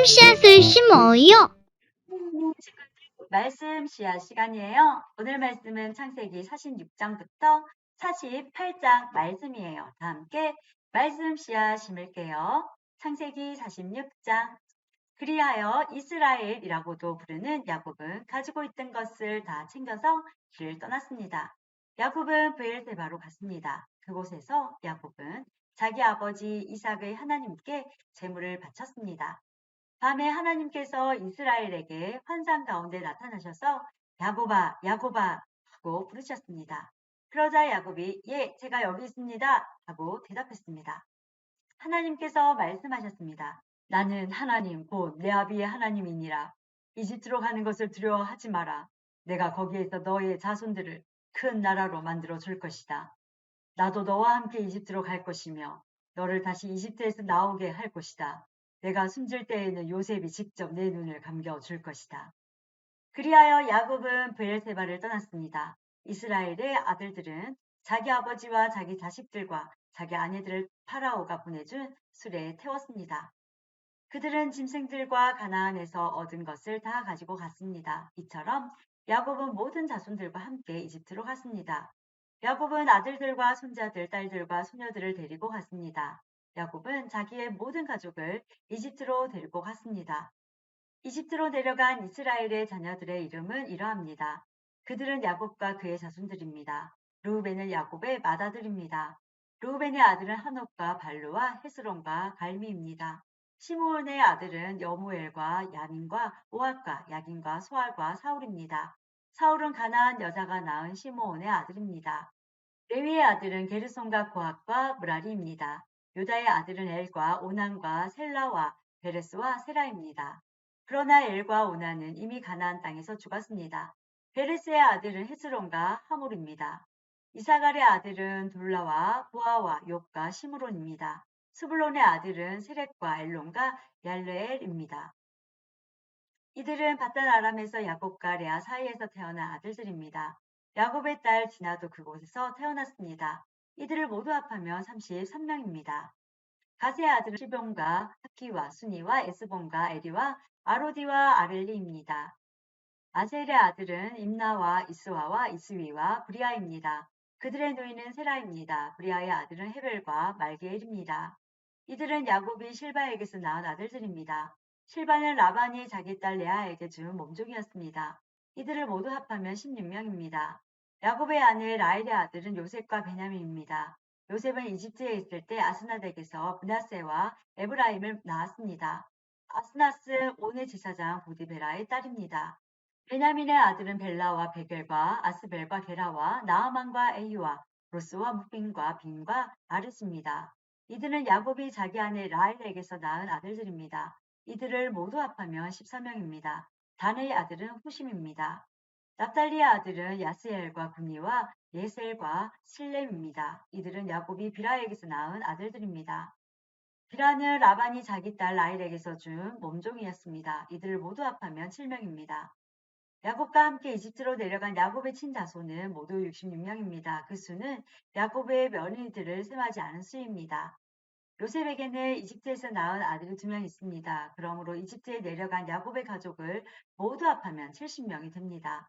씨앗을 심어요. 말씀 씨앗 시간이에요. 오늘 말씀은 창세기 46장부터 48장 말씀이에요. 다 함께 말씀 씨앗 심을게요. 창세기 46장. 그리하여 이스라엘이라고도 부르는 야곱은 가지고 있던 것을 다 챙겨서 길을 떠났습니다. 야곱은 브엘세바로 갔습니다. 그곳에서 야곱은 자기 아버지 이삭의 하나님께 제물을 바쳤습니다. 밤에 하나님께서 이스라엘에게 환상 가운데 나타나셔서 야곱아, 야곱아 하고 부르셨습니다. 그러자 야곱이 예, 제가 여기 있습니다 하고 대답했습니다. 하나님께서 말씀하셨습니다. 나는 하나님 곧 내 아비의 하나님이니라. 이집트로 가는 것을 두려워하지 마라. 내가 거기에서 너의 자손들을 큰 나라로 만들어 줄 것이다. 나도 너와 함께 이집트로 갈 것이며 너를 다시 이집트에서 나오게 할 것이다. 내가 숨질 때에는 요셉이 직접 내 눈을 감겨 줄 것이다. 그리하여 야곱은 브엘세바를 떠났습니다. 이스라엘의 아들들은 자기 아버지와 자기 자식들과 자기 아내들을 파라오가 보내준 수레에 태웠습니다. 그들은 짐승들과 가나안에서 얻은 것을 다 가지고 갔습니다. 이처럼 야곱은 모든 자손들과 함께 이집트로 갔습니다. 야곱은 아들들과 손자들, 딸들과 소녀들을 데리고 갔습니다. 야곱은 자기의 모든 가족을 이집트로 데리고 갔습니다. 이집트로 내려간 이스라엘의 자녀들의 이름은 이러합니다. 그들은 야곱과 그의 자손들입니다. 르우벤은 야곱의 맏아들입니다. 르우벤의 아들은 한옥과 발루와 헤스론과 갈미입니다. 시므온의 아들은 여무엘과 야민과 오앗과 야긴과 소알과 사울입니다. 사울은 가나안 여자가 낳은 시므온의 아들입니다. 레위의 아들은 게르손과 고핫과 무라리입니다. 유다의 아들은 엘과 오난과 셀라와 베레스와 세라입니다. 그러나 엘과 오난은 이미 가나안 땅에서 죽었습니다. 베레스의 아들은 헤스론과 하몰입니다. 이사갈의 아들은 돌라와 부아와 욥과 시므론입니다. 스불론의 아들은 세렉과 엘론과 얄레엘입니다. 이들은 바단 아람에서 야곱과 레아 사이에서 태어난 아들들입니다. 야곱의 딸 디나도 그곳에서 태어났습니다. 이들을 모두 합하면 33명입니다. 가세의 아들은 시병과 하키와 수니와 에스본과 에리와 아로디와 아렐리입니다. 아셀의 아들은 임나와 이스와와 이스위와 브리아입니다. 그들의 노인은 세라입니다. 브리아의 아들은 헤벨과 말게엘입니다. 이들은 야곱이 실바에게서 낳은 아들들입니다. 실바는 라반이 자기 딸 레아에게 준 몸종이었습니다. 이들을 모두 합하면 16명입니다. 야곱의 아내 라헬의 아들은 요셉과 베냐민입니다. 요셉은 이집트에 있을 때 아스나덱에서 브나세와 에브라임을 낳았습니다. 아스나스 온의 제사장 보디베라의 딸입니다. 베냐민의 아들은 벨라와 베겔과 아스벨과 게라와 나아만과 에이와 로스와 무빈과 빈과 아르스입니다. 이들은 야곱이 자기 아내 라헬에게서 낳은 아들들입니다. 이들을 모두 합하면 14명입니다. 단의 아들은 후심입니다. 납달리의 아들은 야스엘과 구니와 예셀과 실렘입니다. 이들은 야곱이 비라에게서 낳은 아들들입니다. 비라는 라반이 자기 딸 라헬에게서 준 몸종이었습니다. 이들을 모두 합하면 7명입니다. 야곱과 함께 이집트로 내려간 야곱의 친자손은 모두 66명입니다. 그 수는 야곱의 며느리들을 셈하지 않은 수입니다. 요셉에게는 이집트에서 낳은 아들이 2명 있습니다. 그러므로 이집트에 내려간 야곱의 가족을 모두 합하면 70명이 됩니다.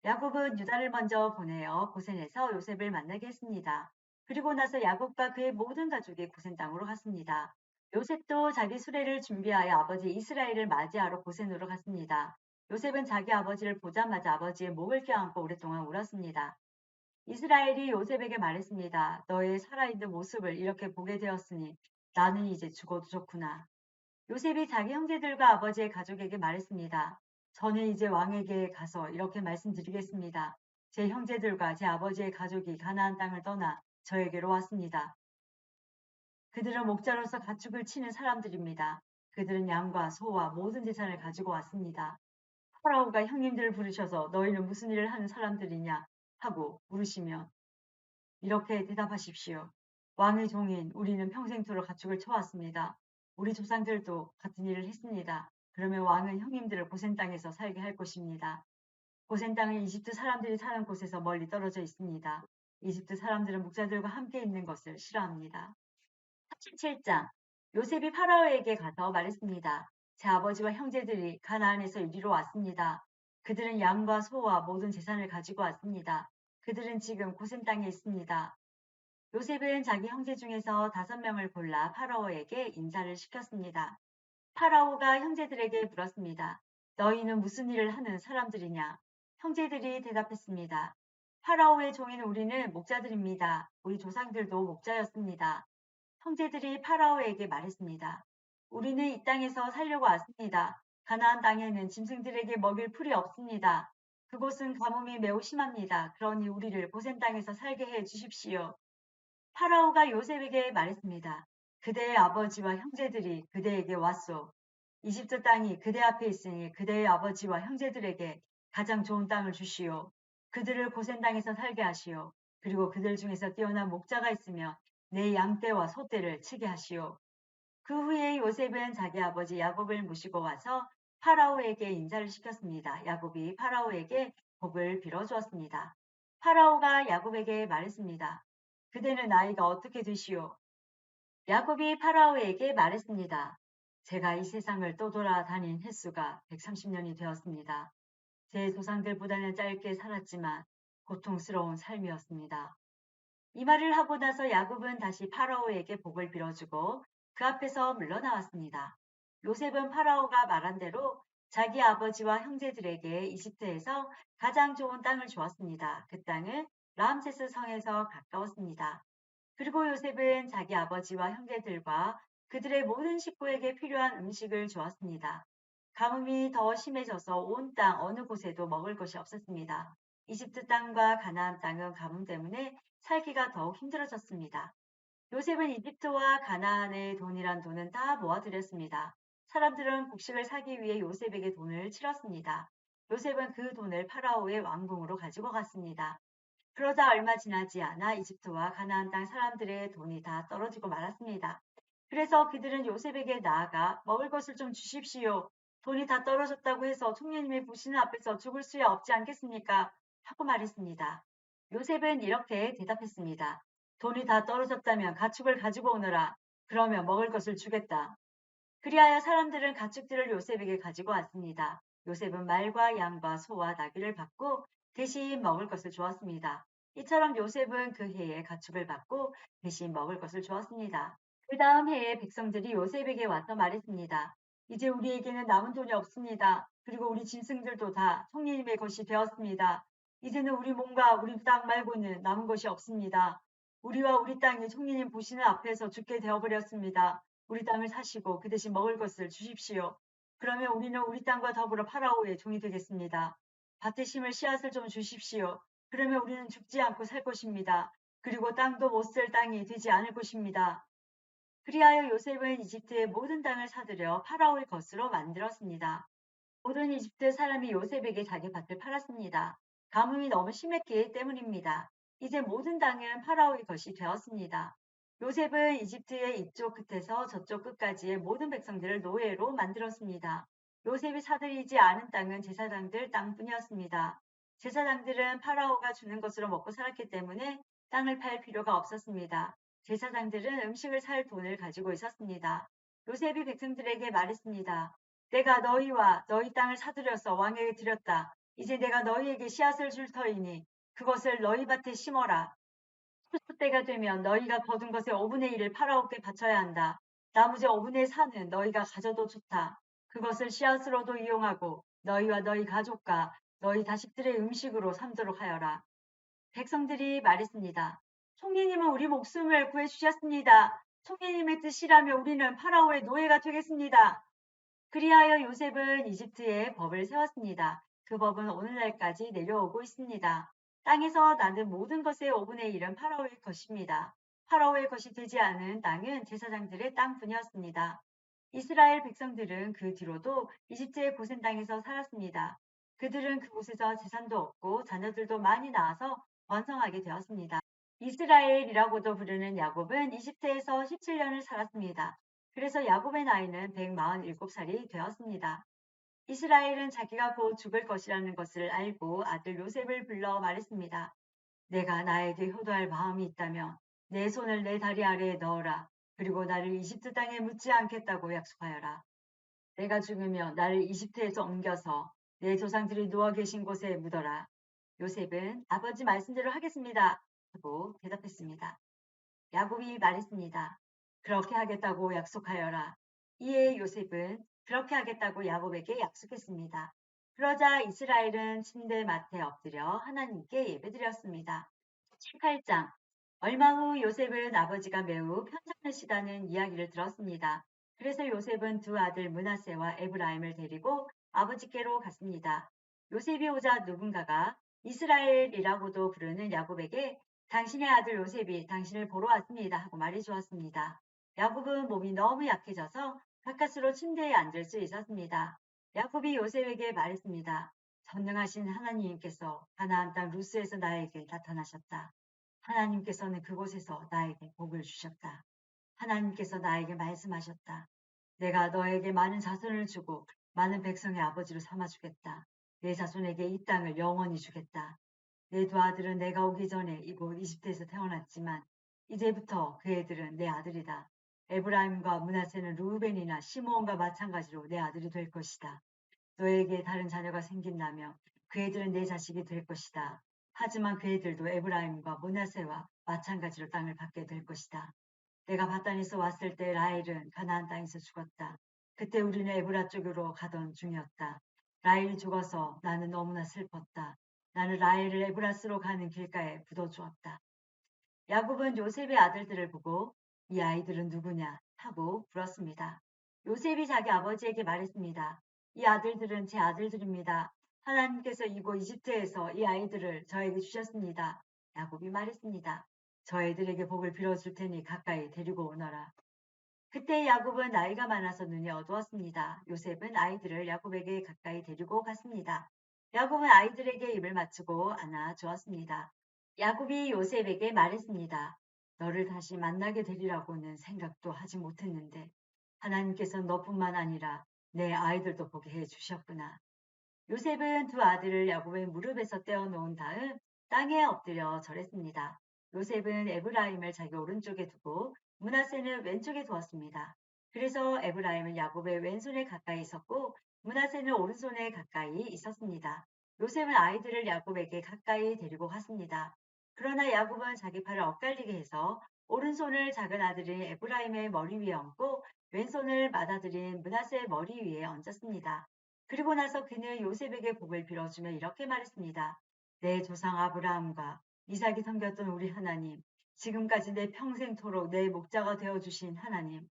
야곱은 유다를 먼저 보내어 고센에서 요셉을 만나게 했습니다. 그리고 나서 야곱과 그의 모든 가족이 고센 땅으로 갔습니다. 요셉도 자기 수레를 준비하여 아버지 이스라엘을 맞이하러 고센으로 갔습니다. 요셉은 자기 아버지를 보자마자 아버지의 목을 껴안고 오랫동안 울었습니다. 이스라엘이 요셉에게 말했습니다. 너의 살아있는 모습을 이렇게 보게 되었으니 나는 이제 죽어도 좋구나. 요셉이 자기 형제들과 아버지의 가족에게 말했습니다. 저는 이제 왕에게 가서 이렇게 말씀드리겠습니다. 제 형제들과 제 아버지의 가족이 가나안 땅을 떠나 저에게로 왔습니다. 그들은 목자로서 가축을 치는 사람들입니다. 그들은 양과 소와 모든 재산을 가지고 왔습니다. 파라오가 형님들을 부르셔서 너희는 무슨 일을 하는 사람들이냐 하고 물으시면 이렇게 대답하십시오. 왕의 종인 우리는 평생토록 가축을 쳐왔습니다. 우리 조상들도 같은 일을 했습니다. 그러면 왕은 형님들을 고센 땅에서 살게 할 것입니다. 고센 땅은 이집트 사람들이 사는 곳에서 멀리 떨어져 있습니다. 이집트 사람들은 목자들과 함께 있는 것을 싫어합니다. 37장 요셉이 파라오에게 가서 말했습니다. 제 아버지와 형제들이 가나안에서 이리로 왔습니다. 그들은 양과 소와 모든 재산을 가지고 왔습니다. 그들은 지금 고센 땅에 있습니다. 요셉은 자기 형제 중에서 5명을 골라 파라오에게 인사를 시켰습니다. 파라오가 형제들에게 물었습니다. 너희는 무슨 일을 하는 사람들이냐? 형제들이 대답했습니다. 파라오의 종인 우리는 목자들입니다. 우리 조상들도 목자였습니다. 형제들이 파라오에게 말했습니다. 우리는 이 땅에서 살려고 왔습니다. 가나안 땅에는 짐승들에게 먹일 풀이 없습니다. 그곳은 가뭄이 매우 심합니다. 그러니 우리를 고센 땅에서 살게 해 주십시오. 파라오가 요셉에게 말했습니다. 그대의 아버지와 형제들이 그대에게 왔소. 이집트 땅이 그대 앞에 있으니 그대의 아버지와 형제들에게 가장 좋은 땅을 주시오. 그들을 고센 땅에서 살게 하시오. 그리고 그들 중에서 뛰어난 목자가 있으며 내 양떼와 소떼를 치게 하시오. 그 후에 요셉은 자기 아버지 야곱을 모시고 와서 파라오에게 인사를 시켰습니다. 야곱이 파라오에게 복을 빌어주었습니다. 파라오가 야곱에게 말했습니다. 그대는 나이가 어떻게 되시오? 야곱이 파라오에게 말했습니다. 제가 이 세상을 떠돌아다닌 횟수가 130년이 되었습니다. 제 조상들보다는 짧게 살았지만 고통스러운 삶이었습니다. 이 말을 하고 나서 야곱은 다시 파라오에게 복을 빌어주고 그 앞에서 물러나왔습니다. 요셉은 파라오가 말한 대로 자기 아버지와 형제들에게 이집트에서 가장 좋은 땅을 주었습니다. 그 땅은 라암세스 성에서 가까웠습니다. 그리고 요셉은 자기 아버지와 형제들과 그들의 모든 식구에게 필요한 음식을 주었습니다. 가뭄이 더 심해져서 온 땅 어느 곳에도 먹을 것이 없었습니다. 이집트 땅과 가나안 땅은 가뭄 때문에 살기가 더욱 힘들어졌습니다. 요셉은 이집트와 가나안의 돈이란 돈은 다 모아들였습니다. 사람들은 곡식을 사기 위해 요셉에게 돈을 치렀습니다. 요셉은 그 돈을 파라오의 왕궁으로 가지고 갔습니다. 그러자 얼마 지나지 않아 이집트와 가나안 땅 사람들의 돈이 다 떨어지고 말았습니다. 그래서 그들은 요셉에게 나아가 먹을 것을 좀 주십시오. 돈이 다 떨어졌다고 해서 총리님의 부시는 앞에서 죽을 수야 없지 않겠습니까? 하고 말했습니다. 요셉은 이렇게 대답했습니다. 돈이 다 떨어졌다면 가축을 가지고 오너라. 그러면 먹을 것을 주겠다. 그리하여 사람들은 가축들을 요셉에게 가지고 왔습니다. 요셉은 말과 양과 소와 나귀를 받고 대신 먹을 것을 주었습니다. 이처럼 요셉은 그 해에 가축을 받고 대신 먹을 것을 주었습니다. 그 다음 해에 백성들이 요셉에게 와서 말했습니다. 이제 우리에게는 남은 돈이 없습니다. 그리고 우리 짐승들도 다 총리님의 것이 되었습니다. 이제는 우리 몸과 우리 땅 말고는 남은 것이 없습니다. 우리와 우리 땅이 총리님 보시는 앞에서 죽게 되어버렸습니다. 우리 땅을 사시고 그 대신 먹을 것을 주십시오. 그러면 우리는 우리 땅과 더불어 파라오의 종이 되겠습니다. 밭에 심을 씨앗을 좀 주십시오. 그러면 우리는 죽지 않고 살 것입니다. 그리고 땅도 못 쓸 땅이 되지 않을 것입니다. 그리하여 요셉은 이집트의 모든 땅을 사들여 파라오의 것으로 만들었습니다. 모든 이집트 사람이 요셉에게 자기 밭을 팔았습니다. 가뭄이 너무 심했기 때문입니다. 이제 모든 땅은 파라오의 것이 되었습니다. 요셉은 이집트의 이쪽 끝에서 저쪽 끝까지의 모든 백성들을 노예로 만들었습니다. 요셉이 사들이지 않은 땅은 제사장들 땅뿐이었습니다. 제사장들은 파라오가 주는 것으로 먹고 살았기 때문에 땅을 팔 필요가 없었습니다. 제사장들은 음식을 살 돈을 가지고 있었습니다. 요셉이 백성들에게 말했습니다. 내가 너희와 너희 땅을 사들여서 왕에게 드렸다. 이제 내가 너희에게 씨앗을 줄 터이니 그것을 너희 밭에 심어라. 추수 때가 되면 너희가 거둔 것의 5분의 1을 파라오께 바쳐야 한다. 나머지 5분의 4는 너희가 가져도 좋다. 그것을 씨앗으로도 이용하고 너희와 너희 가족과 너희 자식들의 음식으로 삼도록 하여라. 백성들이 말했습니다. 총리님은 우리 목숨을 구해주셨습니다. 총리님의 뜻이라면 우리는 파라오의 노예가 되겠습니다. 그리하여 요셉은 이집트에 법을 세웠습니다. 그 법은 오늘날까지 내려오고 있습니다. 땅에서 나는 모든 것의 5분의 1은 파라오의 것입니다. 파라오의 것이 되지 않은 땅은 제사장들의 땅뿐이었습니다. 이스라엘 백성들은 그 뒤로도 이집트의 고센 땅에서 살았습니다. 그들은 그곳에서 재산도 얻고 자녀들도 많이 낳아서 번성하게 되었습니다. 이스라엘이라고도 부르는 야곱은 이집트에서 17년을 살았습니다. 그래서 야곱의 나이는 147살이 되었습니다. 이스라엘은 자기가 곧 죽을 것이라는 것을 알고 아들 요셉을 불러 말했습니다. 내가 나에게 효도할 마음이 있다면 내 손을 내 다리 아래에 넣어라. 그리고 나를 이집트 땅에 묻지 않겠다고 약속하여라. 내가 죽으면 나를 이집트에서 옮겨서 내 조상들이 누워 계신 곳에 묻어라. 요셉은 아버지 말씀대로 하겠습니다. 하고 대답했습니다. 야곱이 말했습니다. 그렇게 하겠다고 약속하여라. 이에 요셉은 그렇게 하겠다고 야곱에게 약속했습니다. 그러자 이스라엘은 침대맡에 엎드려 하나님께 예배드렸습니다. 18장. 얼마 후 요셉은 아버지가 매우 편찮으시다는 이야기를 들었습니다. 그래서 요셉은 두 아들 므낫세와 에브라임을 데리고 아버지께로 갔습니다. 요셉이 오자 누군가가 이스라엘이라고도 부르는 야곱에게 당신의 아들 요셉이 당신을 보러 왔습니다 하고 말해 주었습니다. 야곱은 몸이 너무 약해져서 가까스로 침대에 앉을 수 있었습니다. 야곱이 요셉에게 말했습니다. 전능하신 하나님께서 가나안 땅 루스에서 나에게 나타나셨다. 하나님께서는 그곳에서 나에게 복을 주셨다. 하나님께서 나에게 말씀하셨다. 내가 너에게 많은 자손을 주고 많은 백성의 아버지로 삼아주겠다. 내 자손에게 이 땅을 영원히 주겠다. 내 두 아들은 내가 오기 전에 이곳 이집트에서 태어났지만 이제부터 그 애들은 내 아들이다. 에브라임과 므낫세는 루벤이나 시므온과 마찬가지로 내 아들이 될 것이다. 너에게 다른 자녀가 생긴다면 그 애들은 내 자식이 될 것이다. 하지만 그 애들도 에브라임과 므낫세와 마찬가지로 땅을 받게 될 것이다. 내가 바단에서 왔을 때 라헬은 가나안 땅에서 죽었다. 그때 우리는 에브라 쪽으로 가던 중이었다. 라헬이 죽어서 나는 너무나 슬펐다. 나는 라헬을 에브라스로 가는 길가에 묻어주었다. 야곱은 요셉의 아들들을 보고 이 아이들은 누구냐 하고 물었습니다. 요셉이 자기 아버지에게 말했습니다. 이 아들들은 제 아들들입니다. 하나님께서 이곳 이집트에서 이 아이들을 저에게 주셨습니다. 야곱이 말했습니다. 저희들에게 복을 빌어줄 테니 가까이 데리고 오너라. 그때 야곱은 나이가 많아서 눈이 어두웠습니다. 요셉은 아이들을 야곱에게 가까이 데리고 갔습니다. 야곱은 아이들에게 입을 맞추고 안아 주었습니다. 야곱이 요셉에게 말했습니다. 너를 다시 만나게 되리라고는 생각도 하지 못했는데 하나님께서 너뿐만 아니라 내 아이들도 보게 해 주셨구나. 요셉은 두 아들을 야곱의 무릎에서 떼어놓은 다음 땅에 엎드려 절했습니다. 요셉은 에브라임을 자기 오른쪽에 두고 므낫세는 왼쪽에 두었습니다. 그래서 에브라임은 야곱의 왼손에 가까이 있었고 므낫세는 오른손에 가까이 있었습니다. 요셉은 아이들을 야곱에게 가까이 데리고 갔습니다. 그러나 야곱은 자기 팔을 엇갈리게 해서 오른손을 작은 아들인 에브라임의 머리 위에 얹고 왼손을 맏아들인 므낫세의 머리 위에 얹었습니다. 그리고 나서 그는 요셉에게 복을 빌어주며 이렇게 말했습니다. 내 조상 아브라함과 이삭이 섬겼던 우리 하나님, 지금까지 내 평생토록 내 목자가 되어주신 하나님,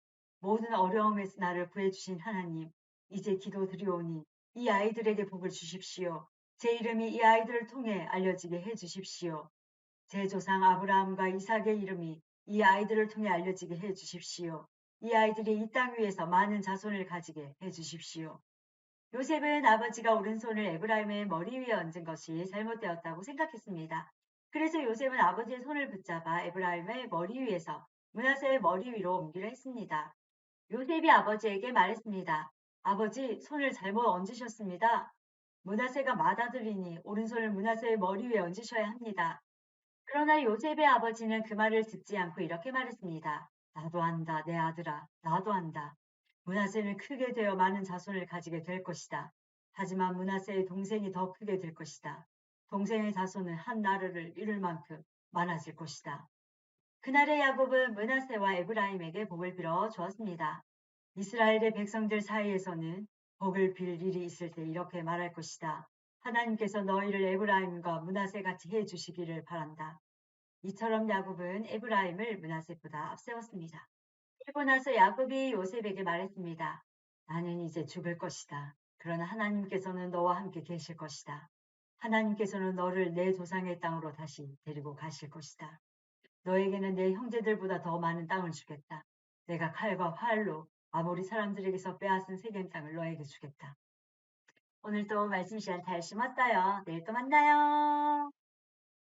모든 어려움에서 나를 구해주신 하나님, 이제 기도 드리오니 이 아이들에게 복을 주십시오. 제 이름이 이 아이들을 통해 알려지게 해주십시오. 제 조상 아브라함과 이삭의 이름이 이 아이들을 통해 알려지게 해주십시오. 이 아이들이 이 땅 위에서 많은 자손을 가지게 해주십시오. 요셉은 아버지가 오른손을 에브라임의 머리 위에 얹은 것이 잘못되었다고 생각했습니다. 그래서 요셉은 아버지의 손을 붙잡아 에브라임의 머리 위에서 므낫세의 머리 위로 옮기려 했습니다. 요셉이 아버지에게 말했습니다. 아버지, 손을 잘못 얹으셨습니다. 므낫세가 맏아들이니 오른손을 므낫세의 머리 위에 얹으셔야 합니다. 그러나 요셉의 아버지는 그 말을 듣지 않고 이렇게 말했습니다. 나도 안다, 내 아들아, 나도 안다. 므낫세는 크게 되어 많은 자손을 가지게 될 것이다. 하지만 므낫세의 동생이 더 크게 될 것이다. 동생의 자손은 한 나라를 이룰 만큼 많아질 것이다. 그날의 야곱은 므낫세와 에브라임에게 복을 빌어 주었습니다. 이스라엘의 백성들 사이에서는 복을 빌 일이 있을 때 이렇게 말할 것이다. 하나님께서 너희를 에브라임과 므낫세 같이 해 주시기를 바란다. 이처럼 야곱은 에브라임을 므낫세보다 앞세웠습니다. 그리고 나서 야곱이 요셉에게 말했습니다. 나는 이제 죽을 것이다. 그러나 하나님께서는 너와 함께 계실 것이다. 하나님께서는 너를 내 조상의 땅으로 다시 데리고 가실 것이다. 너에게는 내 형제들보다 더 많은 땅을 주겠다. 내가 칼과 활로 아모리 사람들에게서 빼앗은 세겜 땅을 너에게 주겠다. 오늘도 말씀 시간 잘 심었어요. 내일 또 만나요.